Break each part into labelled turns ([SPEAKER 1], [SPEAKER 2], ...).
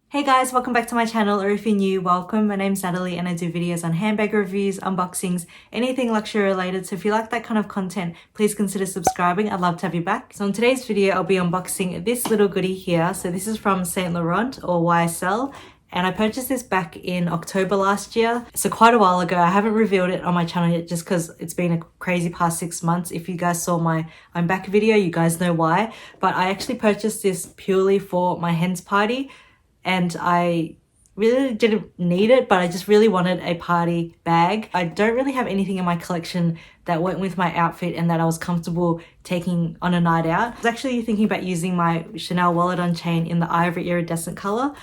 [SPEAKER 1] Hey guys, welcome back to my channel, or if you're new, welcome. My name's Natalie and I do videos on handbag reviews, unboxings, anything luxury related. So if you like that kind of content, please consider subscribing. I'd love to have you back. So in today's video, I'll be unboxing this little goodie here. So this is from Saint Laurent or YSL. And I purchased this back in October last year. So quite a while ago. I haven't revealed it on my channel yet just because it's been a crazy past 6 months. If you guys saw my I'm back video, you guys know why. But I actually purchased this purely for my hen's party. And I really didn't need it, but I just really wanted a party bag. I don't really have anything in my collection that went with my outfit and that I was comfortable taking on a night out. I was actually thinking about using my Chanel wallet on chain in the ivory iridescent color,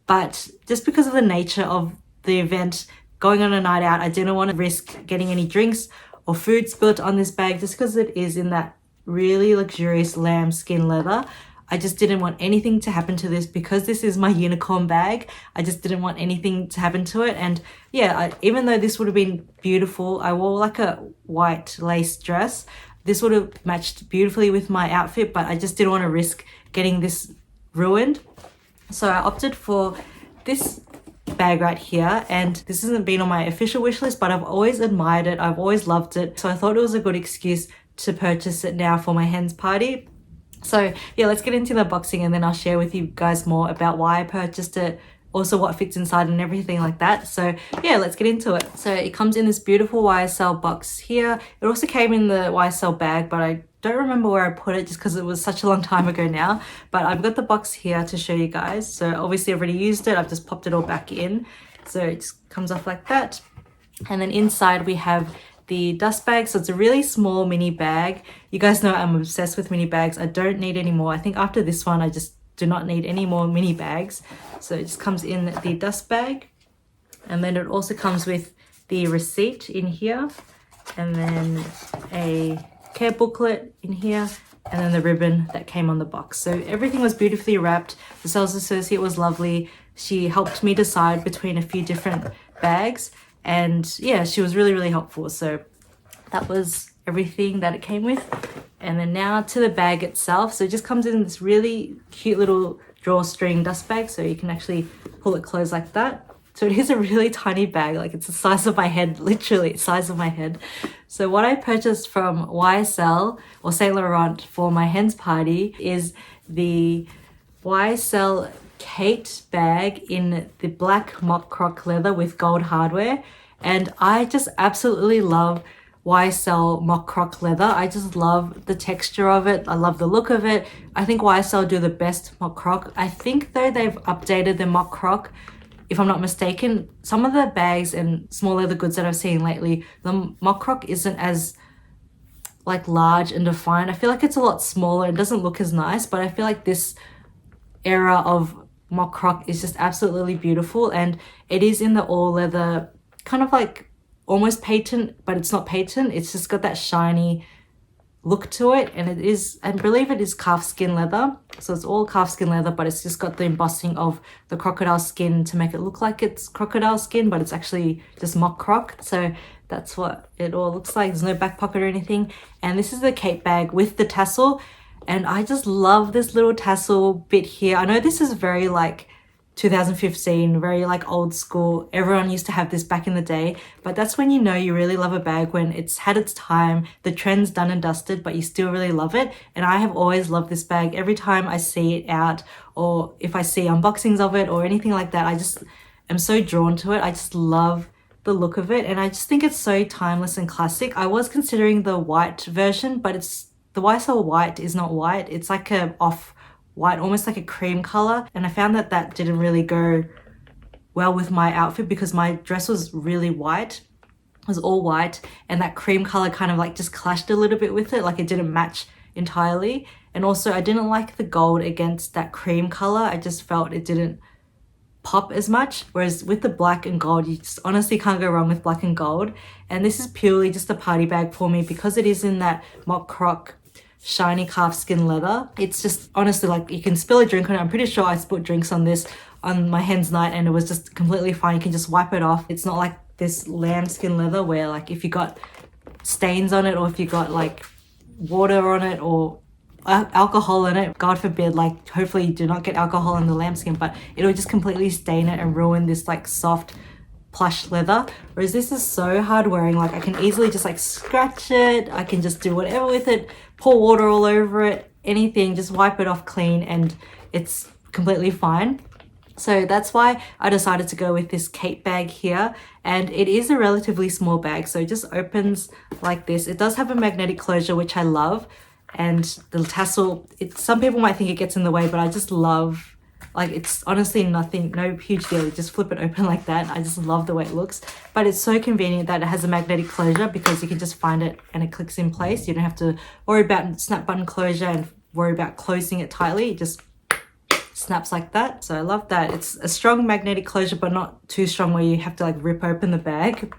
[SPEAKER 1] but just because of the nature of the event, going on a night out, I didn't want to risk getting any drinks or food spilt on this bag just because it is in that really luxurious lambskin leather. I just didn't want anything to happen to this because this is my unicorn bag. I just didn't want anything to happen to it. And yeah, even though this would have been beautiful, I wore like a white lace dress. This would have matched beautifully with my outfit, but I just didn't want to risk getting this ruined. So I opted for this bag right here, and this hasn't been on my official wish list, but I've always admired it. I've always loved it. So I thought it was a good excuse to purchase it now for my hen's party. So yeah, let's get into the unboxing and then I'll share with you guys more about why I purchased it, also what fits inside and everything like that. So yeah, let's get into it. So it comes in this beautiful YSL box here. It also came in the YSL bag, but I don't remember where I put it just because it was such a long time ago now. But I've got the box here to show you guys. So obviously I've already used it. I've just popped it all back in. So it just comes off like that. And then inside we have the dust bag. So it's a really small mini bag. You guys know I'm obsessed with mini bags. I don't need any more. I think after this one I just do not need any more mini bags. So it just comes in the dust bag, and then it also comes with the receipt in here, and then a care booklet in here, and then the ribbon that came on the box. So everything was beautifully wrapped. The sales associate was lovely. She helped me decide between a few different bags. And yeah, she was really helpful. So that was everything that it came with. And then now to the bag itself. So it just comes in this really cute little drawstring dust bag. So you can actually pull it closed like that. So it is a really tiny bag. Like it's the size of my head, literally the size of my head. So what I purchased from YSL or Saint Laurent for my hen's party is the YSL Kate bag in the black mock croc leather with gold hardware. And I just absolutely love YSL mock croc leather. I just love the texture of it. I love the look of it. I think YSL do the best mock croc. I think though they've updated the mock croc, if I'm not mistaken. Some of the bags and small leather goods that I've seen lately, the mock croc isn't as like large and defined. I feel like it's a lot smaller. It doesn't look as nice, but I feel like this era of mock croc is just absolutely beautiful, and it is in the all leather, kind of like almost patent, but it's not patent. It's just got that shiny look to it, and it is, I believe it is calfskin leather. So it's all calfskin leather, but it's just got the embossing of the crocodile skin to make it look like it's crocodile skin, but it's actually just mock croc. So that's what it all looks like. There's no back pocket or anything. And this is the Kate bag with the tassel. And I just love this little tassel bit here. I know this is very like 2015, very like old school. Everyone used to have this back in the day, but that's when you know you really love a bag, when it's had its time, the trend's done and dusted, but you still really love it. And I have always loved this bag. Every time I see it out, or if I see unboxings of it or anything like that, I just am so drawn to it. I just love the look of it, and I just think it's so timeless and classic. I was considering the white version, but the YSL white is not white. It's like a off white, almost like a cream color. And I found that that didn't really go well with my outfit because my dress was really white. It was all white, and that cream color kind of like just clashed a little bit with it. Like it didn't match entirely. And also I didn't like the gold against that cream color. I just felt it didn't pop as much, whereas with the black and gold, you just honestly can't go wrong with black and gold. And this is purely just a party bag for me because it is in that mock croc shiny calfskin leather. It's just honestly like you can spill a drink on it. I'm pretty sure I spilled drinks on this on my hen's night and it was just completely fine. You can just wipe it off. It's not like this lambskin leather where like if you got stains on it or if you got like water on it or alcohol in it. God forbid, like hopefully you do not get alcohol in the lambskin, but it'll just completely stain it and ruin this like soft plush leather. Whereas this is so hard wearing, like I can easily just like scratch it, I can just do whatever with it, pour water all over it, anything, just wipe it off clean and it's completely fine. So that's why I decided to go with this Kate bag here, and it is a relatively small bag, so it just opens like this. It does have a magnetic closure, which I love, and the tassel, some people might think it gets in the way, but I just love, like it's honestly nothing, no huge deal. You just flip it open like that. I just love the way it looks, but it's so convenient that it has a magnetic closure because you can just find it and it clicks in place. You don't have to worry about snap button closure and worry about closing it tightly. It just snaps like that. So I love that. It's a strong magnetic closure, but not too strong where you have to like rip open the bag.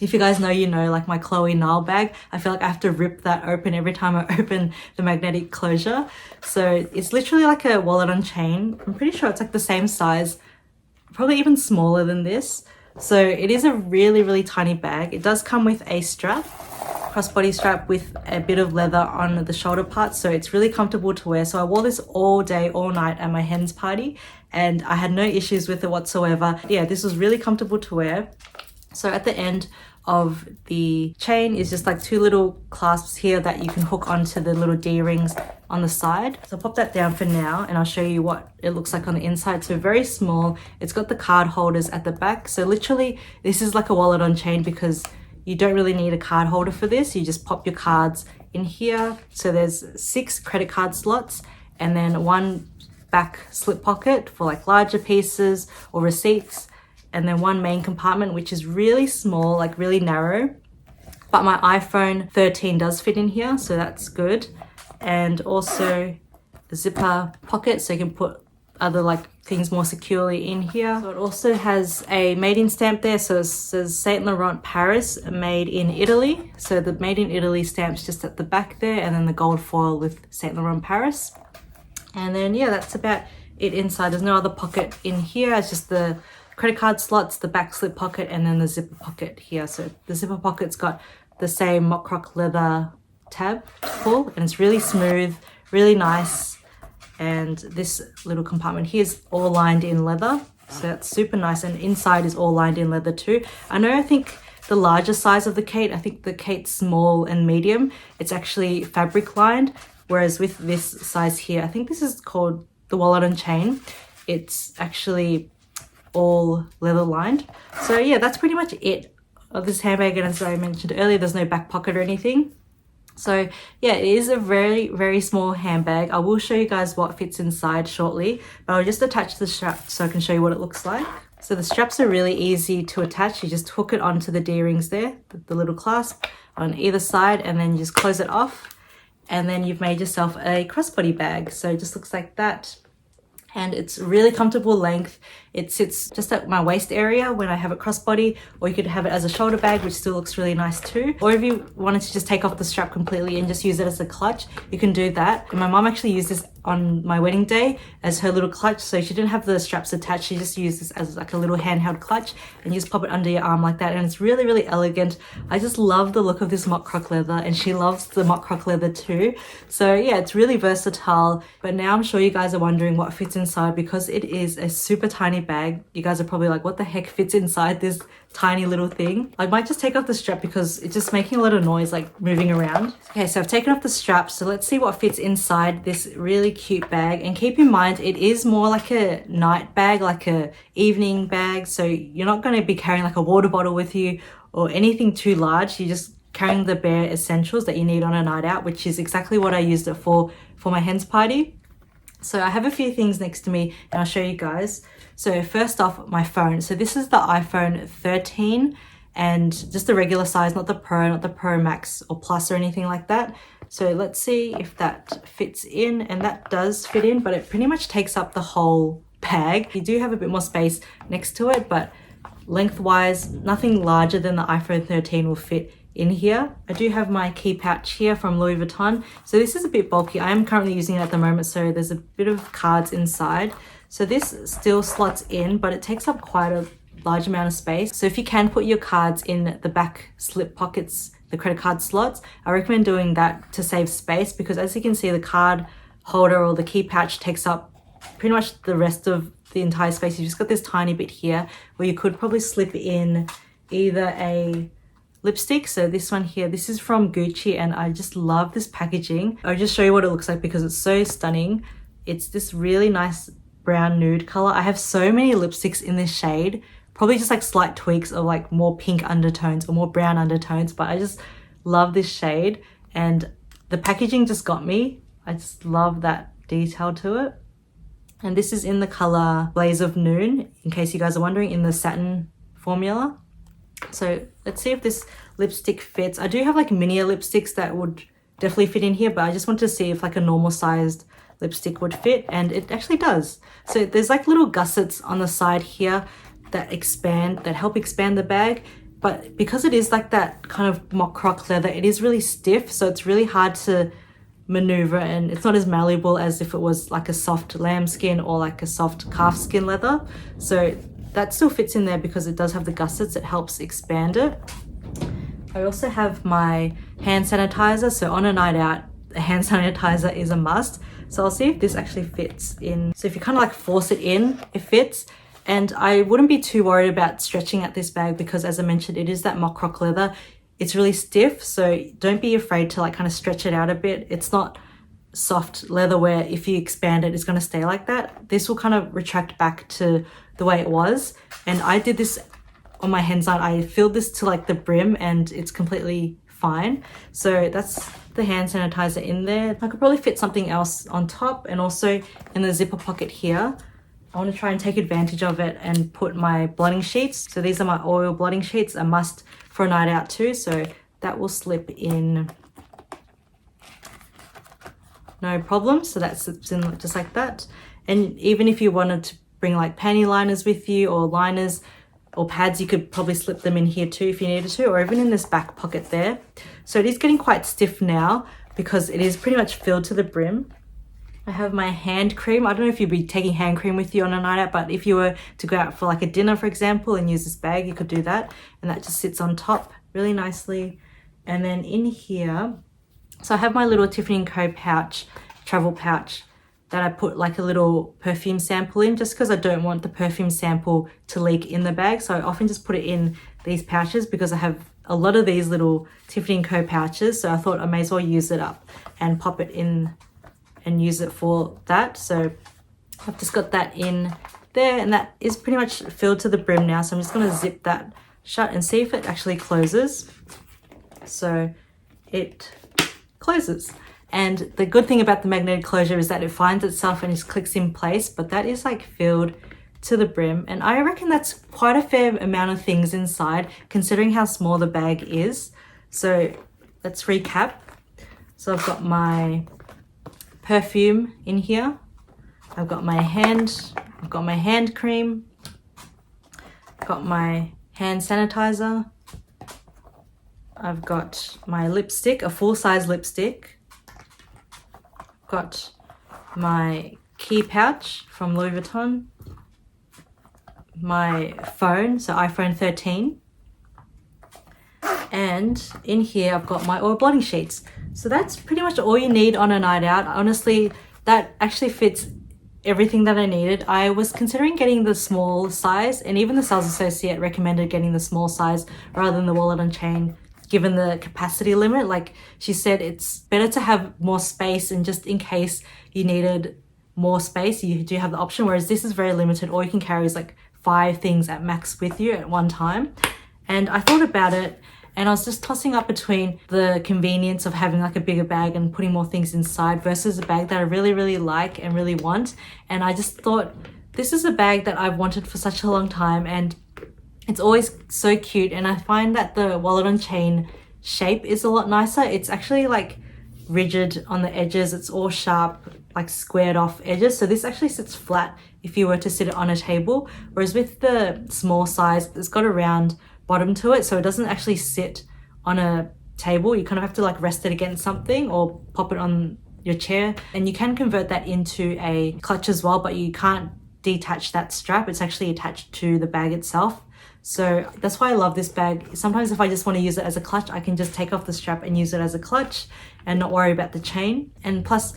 [SPEAKER 1] If you guys know, you know, like my Chloe Nile bag, I feel like I have to rip that open every time I open the magnetic closure. So it's literally like a wallet on chain. I'm pretty sure it's like the same size, probably even smaller than this. So it is a really, really tiny bag. It does come with a strap, crossbody strap with a bit of leather on the shoulder part, so it's really comfortable to wear. So I wore this all day, all night at my hen's party and I had no issues with it whatsoever. Yeah, this was really comfortable to wear. So at the end of the chain is just like two little clasps here that you can hook onto the little D-rings on the side. So I'll pop that down for now and I'll show you what it looks like on the inside. So very small. It's got the card holders at the back. So literally this is like a wallet on chain because you don't really need a card holder for this. You just pop your cards in here. So there's 6 credit card slots and then 1 back slip pocket for like larger pieces or receipts, and then 1 main compartment, which is really small, like really narrow. But my iPhone 13 does fit in here, so that's good. And also a zipper pocket, so you can put other like things more securely in here. So it also has a made in stamp there, so it says Saint Laurent Paris, made in Italy. So the made in Italy stamp's just at the back there, and then the gold foil with Saint Laurent Paris. And then yeah, that's about it inside. There's no other pocket in here. It's just the credit card slots, the back slip pocket, and then the zipper pocket here. So the zipper pocket's got the same mock croc leather tab to pull, and it's really smooth, really nice. And this little compartment here is all lined in leather, so that's super nice, and inside is all lined in leather too. I think the larger size of the Kate, I think the Kate small and medium, it's actually fabric lined, whereas with this size here, I think this is called the wallet on chain, it's actually all leather lined. So yeah, that's pretty much it of this handbag, and as I mentioned earlier, there's no back pocket or anything. So yeah, it is a very, very small handbag. I will show you guys what fits inside shortly, but I'll just attach the strap so I can show you what it looks like. So the straps are really easy to attach. You just hook it onto the D-rings there, the little clasp on either side, and then you just close it off, and then you've made yourself a crossbody bag. So it just looks like that. And it's really comfortable length. It sits just at my waist area when I have it crossbody, or you could have it as a shoulder bag, which still looks really nice too. Or if you wanted to just take off the strap completely and just use it as a clutch, you can do that. And my mom actually used this on my wedding day as her little clutch, so she didn't have the straps attached. She just used this as like a little handheld clutch, and you just pop it under your arm like that, and it's really, really elegant. I just love the look of this mock croc leather, and she loves the mock croc leather too. So yeah, it's really versatile. But now I'm sure you guys are wondering what fits inside, because it is a super tiny bag. You guys are probably like, what the heck fits inside this tiny little thing? I might just take off the strap because it's just making a lot of noise, like moving around. Okay, so I've taken off the strap, so let's see what fits inside this really cute bag. And keep in mind, it is more like a night bag, like a evening bag, so you're not going to be carrying like a water bottle with you or anything too large. You're just carrying the bare essentials that you need on a night out, which is exactly what I used it for my hen's party. So I have a few things next to me and I'll show you guys. So first off, my phone. So this is the iPhone 13 and just the regular size, not the Pro Max or Plus or anything like that. So let's see if that fits in, and that does fit in, but it pretty much takes up the whole bag. You do have a bit more space next to it, but lengthwise, nothing larger than the iPhone 13 will fit in here. I do have my key pouch here from Louis Vuitton. So this is a bit bulky. I am currently using it at the moment, so there's a bit of cards inside. So this still slots in, but it takes up quite a large amount of space. So if you can put your cards in the back slip pockets the credit card slots. I recommend doing that to save space, because as you can see, the card holder or the key pouch takes up pretty much the rest of the entire space. You've just got this tiny bit here where you could probably slip in either a lipstick. So this one here, this is from Gucci, and I just love this packaging. I'll just show you what it looks like because it's so stunning. It's this really nice brown nude color. I have so many lipsticks in this shade, probably just like slight tweaks of like more pink undertones or more brown undertones, but I just love this shade and the packaging just got me. I just love that detail to it. And this is in the color Blaze of Noon, in case you guys are wondering, in the satin formula. So let's see if this lipstick fits. I do have like minier lipsticks that would definitely fit in here, but I just want to see if like a normal sized lipstick would fit, and it actually does. So there's like little gussets on the side here that expand, that help expand the bag, but because it is like that kind of mock croc leather, it is really stiff, so it's really hard to maneuver, and it's not as malleable as if it was like a soft lambskin or like a soft calfskin leather. So that still fits in there because it does have the gussets, it helps expand it. I also have my hand sanitizer, so on a night out, a hand sanitizer is a must. So I'll see if this actually fits in. So if you kind of like force it in, it fits. And I wouldn't be too worried about stretching at this bag because, as I mentioned, it is that mock croc leather. It's really stiff, so don't be afraid to like kind of stretch it out a bit. It's not soft leather where if you expand it, it's going to stay like that. This will kind of retract back to the way it was. And I did this on my hand side. I filled this to like the brim and it's completely fine. So that's the hand sanitizer in there. I could probably fit something else on top, and also in the zipper pocket here, I want to try and take advantage of it and put my blotting sheets. So these are my oil blotting sheets, a must for a night out too. So that will slip in no problem. So that slips in just like that. And even if you wanted to bring like panty liners with you or liners or pads, you could probably slip them in here too if you needed to, or even in this back pocket there. So it is getting quite stiff now because it is pretty much filled to the brim. I have my hand cream. I don't know if you'd be taking hand cream with you on a night out, but if you were to go out for like a dinner, for example, and use this bag, you could do that. And that just sits on top really nicely. And then in here, so I have my little Tiffany & Co pouch, travel pouch, that I put like a little perfume sample in, just because I don't want the perfume sample to leak in the bag. So I often just put it in these pouches because I have a lot of these little Tiffany & Co pouches. So I thought I may as well use it up and pop it in and use it for that. So I've just got that in there, and that is pretty much filled to the brim now. So I'm just going to zip that shut and see if it actually closes. So it closes. And the good thing about the magnetic closure is that it finds itself and just clicks in place, but that is like filled to the brim. And I reckon that's quite a fair amount of things inside considering how small the bag is. So let's recap. So I've got my perfume in here. I've got my hand cream. I've got my hand sanitizer. I've got my lipstick, a full-size lipstick. Got my key pouch from Louis Vuitton, my phone, so iPhone 13, and in here I've got my oil blotting sheets. So that's pretty much all you need on a night out. Honestly, that actually fits everything that I needed. I was considering getting the small size, and even the sales associate recommended getting the small size rather than the wallet on chain, given the capacity limit. Like she said, it's better to have more space, and just in case you needed more space, you do have the option, whereas this is very limited. All you can carry is like 5 things at max with you at one time. And I thought about it, and I was just tossing up between the convenience of having like a bigger bag and putting more things inside versus a bag that I really, really like and really want. And I just thought, this is a bag that I've wanted for such a long time, and it's always so cute. And I find that the wallet on chain shape is a lot nicer. It's actually like rigid on the edges. It's all sharp, like squared off edges. So this actually sits flat if you were to sit it on a table. Whereas with the small size, it's got a round bottom to it. So it doesn't actually sit on a table. You kind of have to like rest it against something or pop it on your chair. And you can convert that into a clutch as well, but you can't detach that strap. It's actually attached to the bag itself. So that's why I love this bag. Sometimes if I just want to use it as a clutch, I can just take off the strap and use it as a clutch and not worry about the chain. And plus,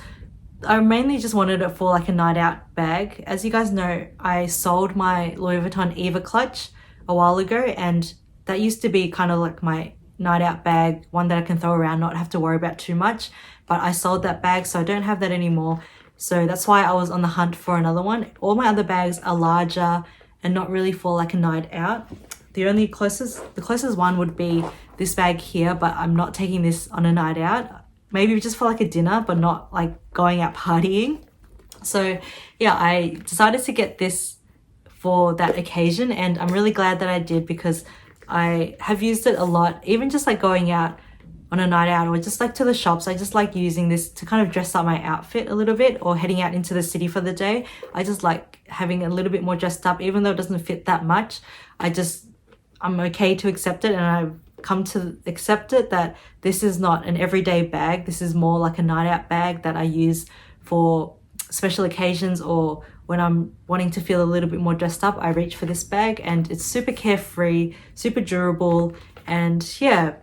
[SPEAKER 1] I mainly just wanted it for like a night out bag. As you guys know, I sold my Louis Vuitton Eva clutch a while ago, and that used to be kind of like my night out bag, one that I can throw around, not have to worry about too much. But I sold that bag, so I don't have that anymore. So that's why I was on the hunt for another one. All my other bags are larger and not really for like a night out. The closest one would be this bag here, but I'm not taking this on a night out. Maybe just for like a dinner, but not like going out partying. So yeah, I decided to get this for that occasion, and I'm really glad that I did, because I have used it a lot, even just like going out on a night out or just like to the shops. I just like using this to kind of dress up my outfit a little bit, or heading out into the city for the day. I just like having a little bit more dressed up, even though it doesn't fit that much. I'm okay to accept it, and I've come to accept it that this is not an everyday bag. This is more like a night out bag that I use for special occasions, or when I'm wanting to feel a little bit more dressed up, I reach for this bag. And it's super carefree, super durable, and yeah.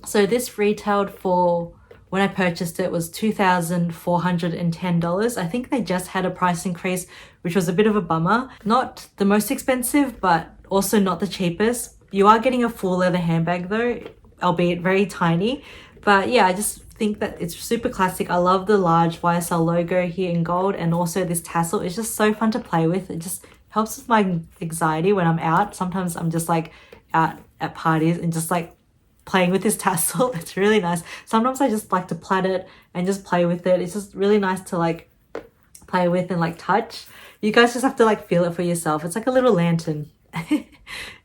[SPEAKER 1] So this retailed for, when I purchased it, was $2,410. I think they just had a price increase, which was a bit of a bummer. Not the most expensive, but also not the cheapest. You are getting a full leather handbag though, albeit very tiny. But yeah, I just think that it's super classic. I love the large YSL logo here in gold, and also this tassel. It's just so fun to play with. It just helps with my anxiety when I'm out. Sometimes I'm just like out at parties and just like playing with this tassel. It's really nice. Sometimes I just like to plait it and just play with it. It's just really nice to like play with and like touch. You guys just have to like feel it for yourself. It's like a little lantern.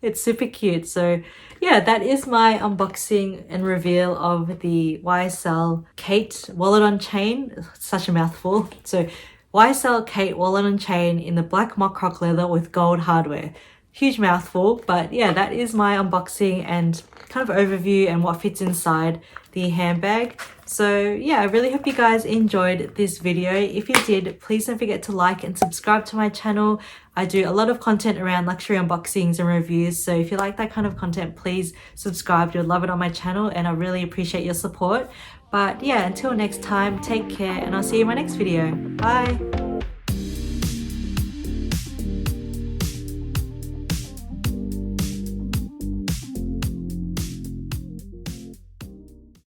[SPEAKER 1] It's super cute. So yeah, that is my unboxing and reveal of the YSL Kate wallet on chain. Such a mouthful. So YSL Kate wallet on chain in the black mock croc leather with gold hardware. Huge mouthful, but yeah, that is my unboxing and kind of overview and what fits inside the handbag. So yeah, I really hope you guys enjoyed this video. If you did, please don't forget to like and subscribe to my channel. I do a lot of content around luxury unboxings and reviews, so if you like that kind of content, please subscribe. You'll love it on my channel, and I really appreciate your support. But yeah, until next time, take care, and I'll see you in my next video. Bye.